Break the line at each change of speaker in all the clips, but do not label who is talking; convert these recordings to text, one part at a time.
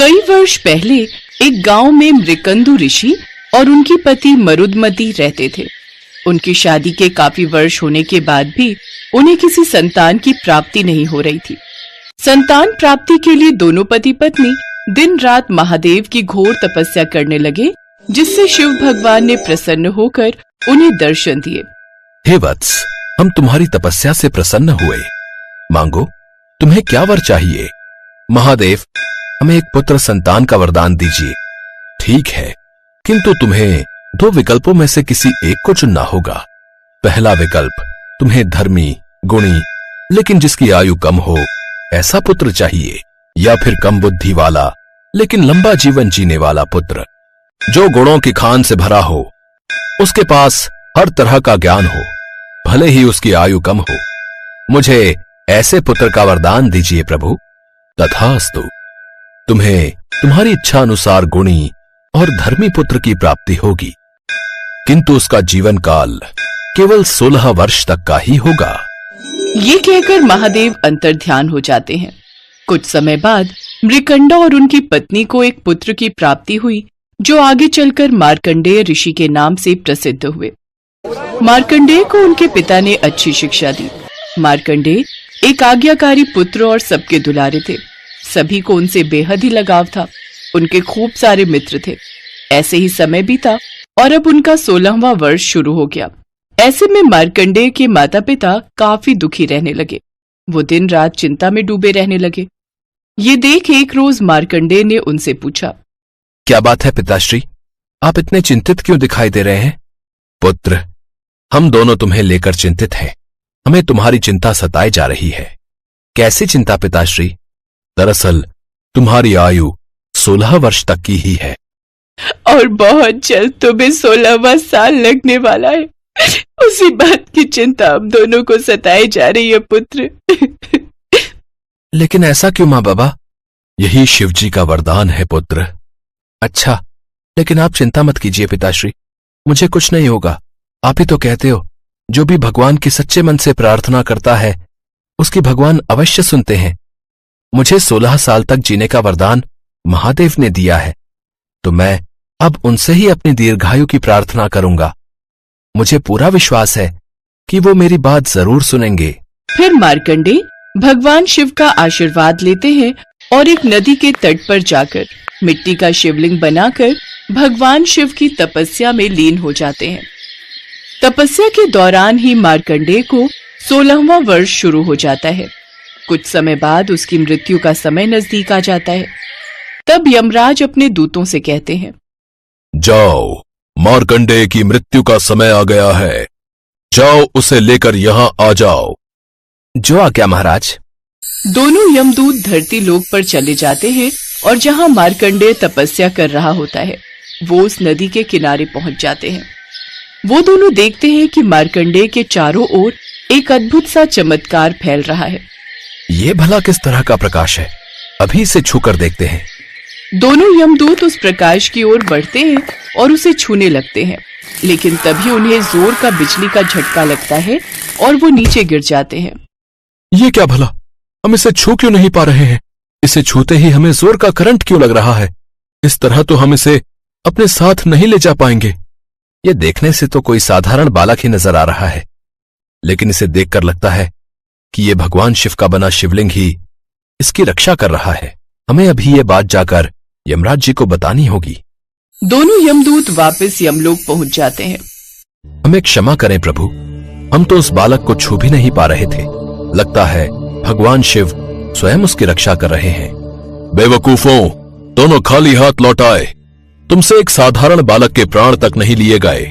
कई वर्ष पहले एक गांव में मृकंदु ऋषि और उनकी पति मरुदमती रहते थे। उनकी शादी के काफी वर्ष होने के बाद भी उन्हें किसी संतान की प्राप्ति नहीं हो रही थी। संतान प्राप्ति के लिए दोनों पति पत्नी दिन रात महादेव की घोर तपस्या करने लगे, जिससे शिव भगवान ने प्रसन्न होकर उन्हें दर्शन दिए।
हे वत्स, हम तुम्हारी तपस्या से प्रसन्न हुए। मांगो, तुम्हें क्या वर चाहिए? महादेव, हमें एक पुत्र संतान का वरदान दीजिए। ठीक है, किंतु तुम्हें दो विकल्पों में से किसी एक को चुनना होगा। पहला विकल्प, तुम्हें धर्मी, गुणी, लेकिन जिसकी आयु कम हो ऐसा पुत्र चाहिए, या फिर कम बुद्धि वाला लेकिन लंबा जीवन जीने वाला पुत्र, जो गुणों की खान से भरा हो, उसके पास हर तरह का ज्ञान हो, भले ही उसकी आयु कम हो। मुझे ऐसे पुत्र का वरदान दीजिए प्रभु। तथास्तु। तुम्हें तुम्हारी इच्छा अनुसार गुणी और धर्मी पुत्र की प्राप्ति होगी, किंतु उसका जीवन काल केवल 16 वर्ष तक का ही होगा।
ये कहकर महादेव अंतर्ध्यान हो जाते हैं। कुछ समय बाद मृकंडा और उनकी पत्नी को एक पुत्र की प्राप्ति हुई, जो आगे चलकर मार्कंडेय ऋषि के नाम से प्रसिद्ध हुए। मार्कंडेय को उनके पिता ने अच्छी शिक्षा दी। मार्कंडेय एक आज्ञाकारी पुत्र और सबके दुलारे थे। सभी को उनसे बेहद ही लगाव था। उनके खूब सारे मित्र थे। ऐसे ही समय बीता और अब उनका 16वां वर्ष शुरू हो गया। ऐसे में मार्कंडेय के माता पिता काफी दुखी रहने लगे। वो दिन रात चिंता में डूबे रहने लगे। ये देख एक रोज मार्कंडेय ने उनसे पूछा,
क्या बात है पिताश्री, आप इतने चिंतित क्यों दिखाई दे रहे हैं? पुत्र, हम दोनों तुम्हें लेकर चिंतित हैं। हमें तुम्हारी चिंता सताई जा रही है। कैसी चिंता पिताश्री? दरअसल तुम्हारी आयु 16 वर्ष तक की ही है,
और बहुत जल्द तुम्हें 16वां साल लगने वाला है। उसी बात की चिंता हम दोनों को सताई जा रही है पुत्र।
लेकिन ऐसा क्यों माँ बाबा? यही शिवजी का वरदान है पुत्र। अच्छा, लेकिन आप चिंता मत कीजिए पिताश्री, मुझे कुछ नहीं होगा। आप ही तो कहते हो, जो भी भगवान की सच्चे मन से प्रार्थना करता है उसकी भगवान अवश्य सुनते हैं। मुझे 16 साल तक जीने का वरदान महादेव ने दिया है, तो मैं अब उनसे ही अपनी दीर्घायु की प्रार्थना करूंगा। मुझे पूरा विश्वास है कि वो मेरी बात जरूर सुनेंगे।
फिर मार्कंडेय भगवान शिव का आशीर्वाद लेते हैं और एक नदी के तट पर जाकर मिट्टी का शिवलिंग बनाकर भगवान शिव की तपस्या में लीन हो जाते हैं। तपस्या के दौरान ही मार्कंडेय को 16वां वर्ष शुरू हो जाता है। कुछ समय बाद उसकी मृत्यु का समय नजदीक आ जाता है। तब यमराज अपने दूतों से कहते हैं,
जाओ, मार्कंडेय की मृत्यु का समय आ गया है। जाओ, उसे लेकर यहाँ आ जाओ। जो आज्ञा महाराज।
दोनों यमदूत धरती लोक पर चले जाते हैं और जहाँ मार्कंडेय तपस्या कर रहा होता है, वो उस नदी के किनारे पहुंच जाते हैं। वो दोनों देखते हैं कि मार्कंडेय के चारों ओर एक अद्भुत सा चमत्कार फैल रहा है।
ये भला किस तरह का प्रकाश है? अभी इसे छूकर देखते हैं।
दोनों यमदूत उस प्रकाश की ओर बढ़ते हैं और उसे छूने लगते हैं, लेकिन तभी उन्हें जोर का बिजली का झटका लगता है और वो नीचे गिर जाते हैं।
ये क्या भला? हम इसे छू क्यों नहीं पा रहे हैं? इसे छूते ही हमें जोर का करंट क्यों लग रहा है? इस तरह तो हम इसे अपने साथ नहीं ले जा पाएंगे। ये देखने से तो कोई साधारण बालक ही नजर आ रहा है, लेकिन इसे देखकर लगता है कि ये भगवान शिव का बना शिवलिंग ही इसकी रक्षा कर रहा है। हमें अभी ये बात जाकर यमराज जी को बतानी होगी।
दोनों यमदूत वापस यमलोक पहुंच जाते हैं।
हमें क्षमा करें प्रभु, हम तो उस बालक को छू भी नहीं पा रहे थे। लगता है भगवान शिव स्वयं उसकी रक्षा कर रहे हैं। बेवकूफों, दोनों खाली हाथ लौट आए। तुमसे एक साधारण बालक के प्राण तक नहीं लिए गए।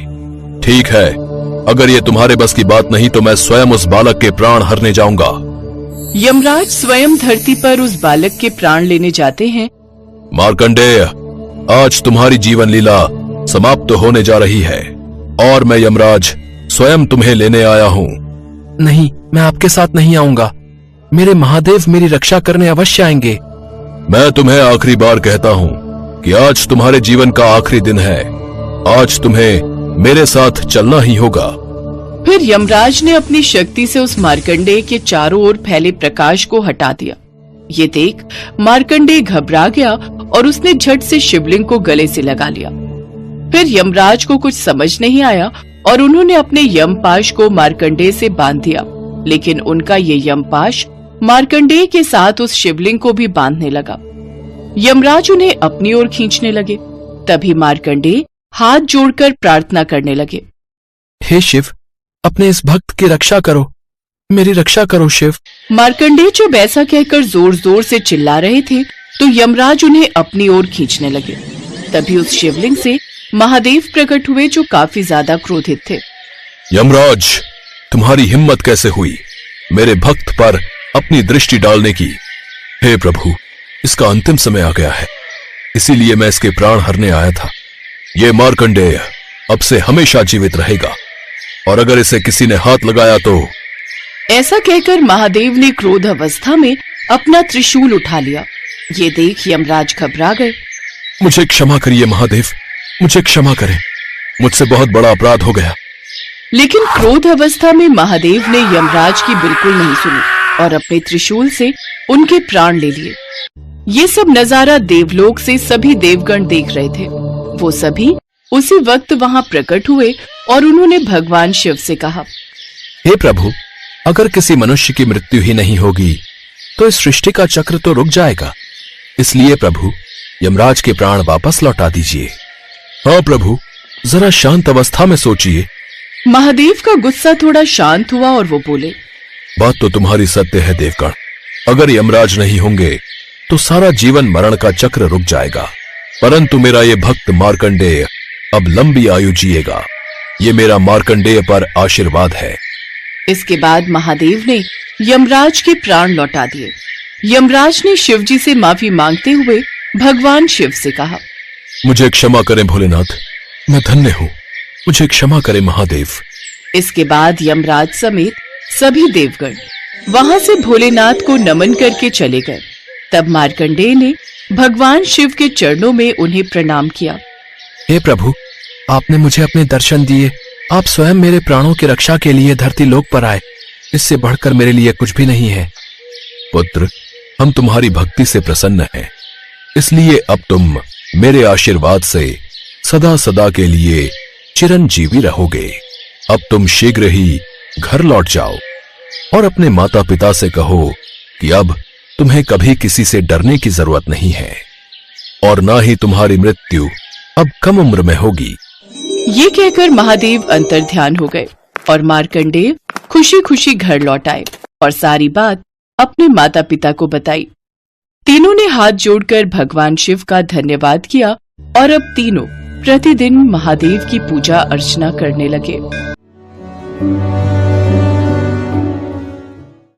ठीक है, अगर ये तुम्हारे बस की बात नहीं तो मैं स्वयं उस बालक के प्राण हरने जाऊंगा।
यमराज स्वयं धरती पर उस बालक के प्राण लेने जाते हैं।
मार्कंडेय, आज तुम्हारी जीवन लीला समाप्त होने जा रही है और मैं यमराज स्वयं तुम्हें लेने आया हूँ। नहीं, मैं आपके साथ नहीं आऊंगा। मेरे महादेव मेरी रक्षा करने अवश्य आएंगे। मैं तुम्हें आखिरी बार कहता हूँ कि आज तुम्हारे जीवन का आखिरी दिन है। आज तुम्हें मेरे साथ चलना ही होगा।
फिर यमराज ने अपनी शक्ति से उस मार्कंडेय के चारों ओर फैले प्रकाश को हटा दिया। ये देख मार्कंडेय घबरा गया और उसने झट से शिवलिंग को गले से लगा लिया। फिर यमराज को कुछ समझ नहीं आया और उन्होंने अपने यमपाश को मार्कंडेय से बांध दिया, लेकिन उनका ये यमपाश मार्कंडेय के साथ उस शिवलिंग को भी बांधने लगा। यमराज उन्हें अपनी ओर खींचने लगे। तभी मार्कंडेय हाथ जोड़कर प्रार्थना करने लगे।
हे शिव, अपने इस भक्त की रक्षा करो, मेरी रक्षा करो शिव।
मार्कंडेय जब ऐसा कहकर जोर जोर से चिल्ला रहे थे तो यमराज उन्हें अपनी ओर खींचने लगे। तभी उस शिवलिंग से महादेव प्रकट हुए जो काफी ज्यादा क्रोधित थे।
यमराज, तुम्हारी हिम्मत कैसे हुई मेरे भक्त पर अपनी दृष्टि डालने की? हे प्रभु, इसका अंतिम समय आ गया है, इसीलिए मैं इसके प्राण हरने आया था। ये मार्कंडेय अब से हमेशा जीवित रहेगा और अगर इसे किसी ने हाथ लगाया तो।
ऐसा कहकर महादेव ने क्रोध अवस्था में अपना त्रिशूल उठा लिया। ये देख यमराज घबरा गए।
मुझे क्षमा करिए महादेव, मुझे क्षमा करें, मुझसे बहुत बड़ा अपराध हो गया।
लेकिन क्रोध अवस्था में महादेव ने यमराज की बिल्कुल नहीं सुनी और अपने त्रिशूल से उनके प्राण ले लिए। ये सब नजारा देवलोक से सभी देवगण देख रहे थे। वो सभी उसी वक्त वहां प्रकट हुए और उन्होंने भगवान शिव से कहा,
हे प्रभु, अगर किसी मनुष्य की मृत्यु ही नहीं होगी तो इस सृष्टि का चक्र तो रुक जाएगा। इसलिए प्रभु, यमराज के प्राण वापस लौटा दीजिए। हाँ प्रभु, जरा शांत अवस्था में सोचिए।
महादेव का गुस्सा थोड़ा शांत हुआ और वो बोले,
बात तो तुम्हारी सत्य है देवगण, अगर यमराज नहीं होंगे तो सारा जीवन मरण का चक्र रुक जाएगा, परंतु मेरा ये भक्त मार्कंडेय अब लंबी आयु जिएगा। ये मेरा मार्कंडेय पर आशीर्वाद है।
इसके बाद महादेव ने यमराज के प्राण लौटा दिए। यमराज ने शिवजी से माफी मांगते हुए भगवान शिव से कहा,
मुझे क्षमा करें भोलेनाथ, मैं धन्य हूँ, मुझे क्षमा करें महादेव।
इसके बाद यमराज समेत सभी देवगण वहां से भोलेनाथ को नमन करके चले गए। तब मार्कंडेय ने भगवान शिव के चरणों में उन्हें प्रणाम किया।
हे प्रभु, आपने मुझे अपने दर्शन दिए, आप स्वयं मेरे प्राणों की रक्षा के लिए धरती लोक पर आए, इससे बढ़कर मेरे लिए कुछ भी नहीं है। पुत्र, हम तुम्हारी भक्ति से प्रसन्न हैं, इसलिए अब तुम मेरे आशीर्वाद से सदा सदा के लिए चिरंजीवी रहोगे। अब तुम शीघ्र ही घर लौट जाओ और अपने माता पिता से कहो कि अब तुम्हें कभी किसी से डरने की जरूरत नहीं है और ना ही तुम्हारी मृत्यु अब कम उम्र में होगी।
ये कहकर महादेव अंतर्ध्यान हो गए और मार्कंडेय खुशी खुशी घर लौट आए और सारी बात अपने माता पिता को बताई। तीनों ने हाथ जोड़कर भगवान शिव का धन्यवाद किया और अब तीनों प्रतिदिन महादेव की पूजा अर्चना करने लगे।